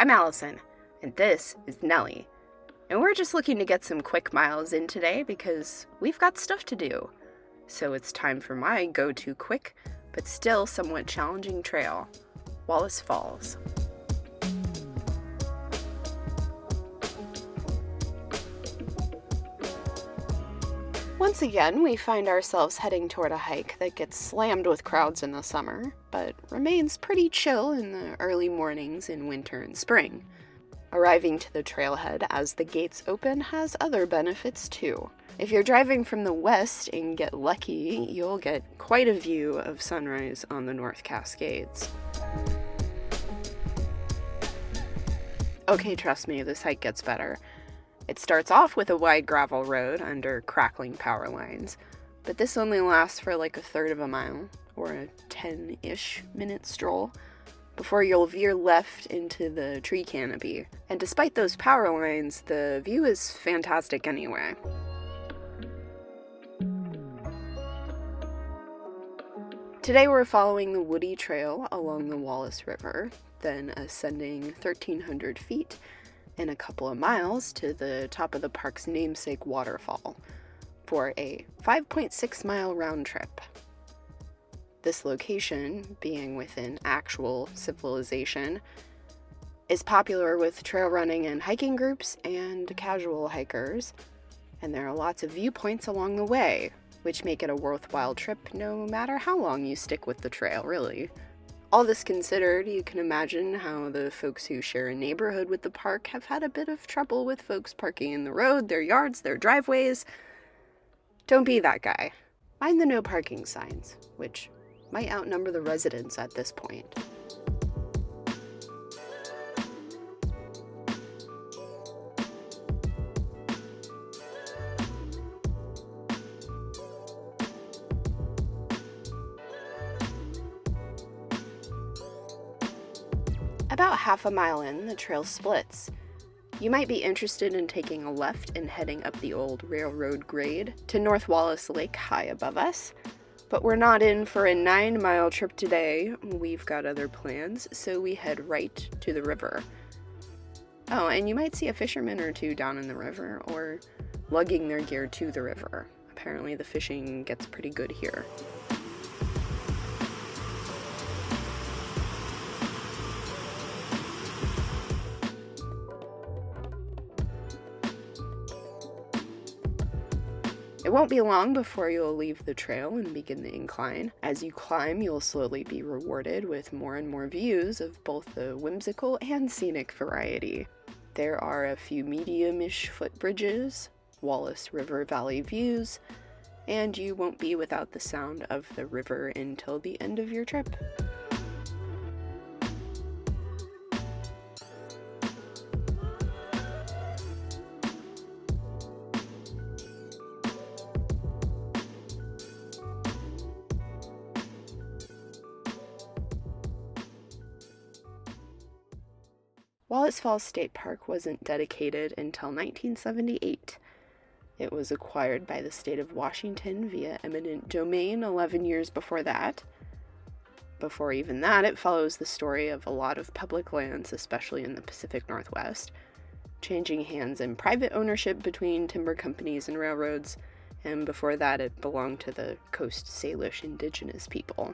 I'm Allison, and this is Nellie. And we're just looking to get some quick miles in today because we've got stuff to do. So it's time for my go-to quick, but still somewhat challenging trail, Wallace Falls. Once again, we find ourselves heading toward a hike that gets slammed with crowds in the summer, but remains pretty chill in the early mornings in winter and spring. Arriving to the trailhead as the gates open has other benefits too. If you're driving from the west and get lucky, you'll get quite a view of sunrise on the North Cascades. Okay, trust me, this hike gets better. It starts off with a wide gravel road under crackling power lines, but this only lasts for like a third of a mile, or a 10-ish minute stroll, before you'll veer left into the tree canopy. And despite those power lines, the view is fantastic anyway. Today we're following the woody trail along the Wallace River, then ascending 1,300 feet and a couple of miles to the top of the park's namesake waterfall for a 5.6-mile round trip. This location, being within actual civilization, is popular with trail running and hiking groups and casual hikers, and there are lots of viewpoints along the way, which make it a worthwhile trip no matter how long you stick with the trail, really. All this considered, you can imagine how the folks who share a neighborhood with the park have had a bit of trouble with folks parking in the road, their yards, their driveways. Don't be that guy. Mind the no parking signs, which might outnumber the residents at this point. About half a mile in, the trail splits. You might be interested in taking a left and heading up the old railroad grade to North Wallace Lake high above us, but we're not in for a 9-mile trip today. We've got other plans, so we head right to the river. Oh, and you might see a fisherman or two down in the river, or lugging their gear to the river. Apparently the fishing gets pretty good here. It won't be long before you'll leave the trail and begin the incline. As you climb, you'll slowly be rewarded with more and more views of both the whimsical and scenic variety. There are a few medium-ish footbridges, Wallace River Valley views, and you won't be without the sound of the river until the end of your trip. Wallace Falls State Park wasn't dedicated until 1978. It was acquired by the state of Washington via eminent domain 11 years before that. Before even that, it follows the story of a lot of public lands, especially in the Pacific Northwest, changing hands in private ownership between timber companies and railroads, and before that it belonged to the Coast Salish indigenous people.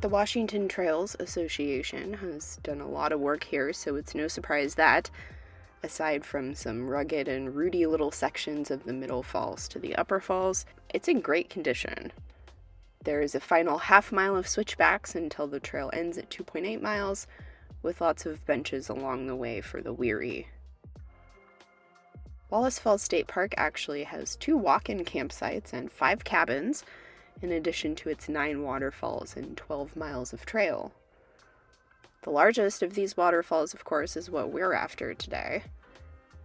The Washington Trails Association has done a lot of work here, so it's no surprise that, aside from some rugged and rooty little sections of the Middle Falls to the Upper Falls, it's in great condition. There is a final half mile of switchbacks until the trail ends at 2.8 miles, with lots of benches along the way for the weary. Wallace Falls State Park actually has 2 walk-in campsites and 5 cabins, in addition to its 9 waterfalls and 12 miles of trail. The largest of these waterfalls, of course, is what we're after today.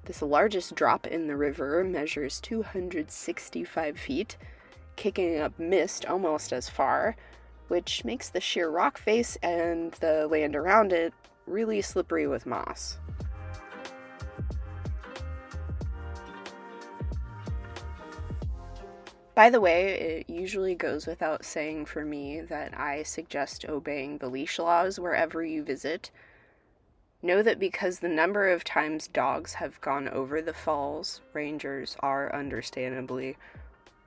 This largest drop in the river measures 265 feet, kicking up mist almost as far, which makes the sheer rock face and the land around it really slippery with moss. By the way, it usually goes without saying for me that I suggest obeying the leash laws wherever you visit. Know that because the number of times dogs have gone over the falls, rangers are understandably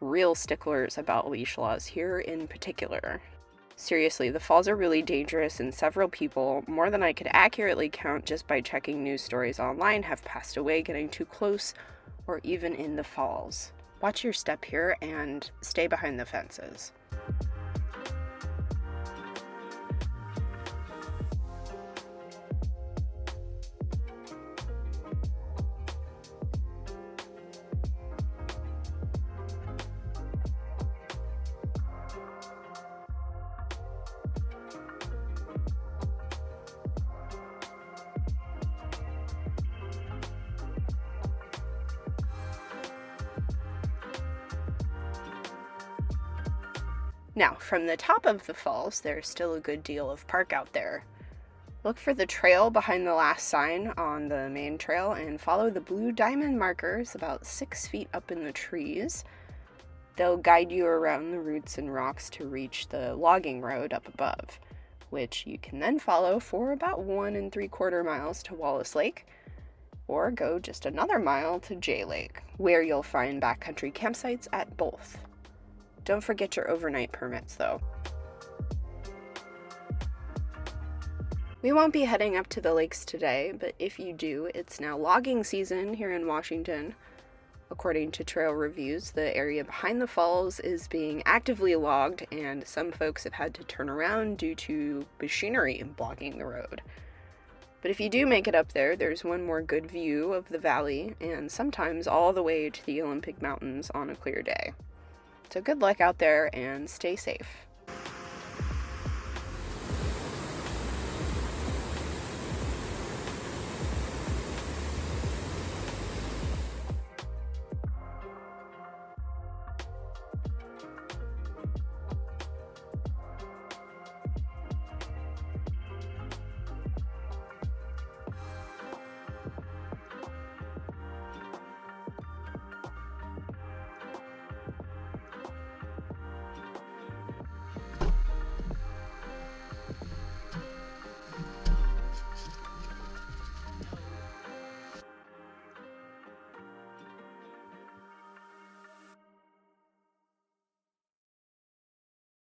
real sticklers about leash laws here in particular. Seriously, the falls are really dangerous, and several people, more than I could accurately count just by checking news stories online, have passed away getting too close or even in the falls. Watch your step here and stay behind the fences. Now, from the top of the falls, there's still a good deal of park out there. Look for the trail behind the last sign on the main trail and follow the blue diamond markers about 6 feet up in the trees. They'll guide you around the roots and rocks to reach the logging road up above, which you can then follow for about 1 3/4 miles to Wallace Lake, or go just another mile to Jay Lake, where you'll find backcountry campsites at both. Don't forget your overnight permits, though. We won't be heading up to the lakes today, but if you do, it's now logging season here in Washington. According to trail reviews, the area behind the falls is being actively logged, and some folks have had to turn around due to machinery blocking the road. But if you do make it up there, there's one more good view of the valley, and sometimes all the way to the Olympic Mountains on a clear day. So good luck out there and stay safe.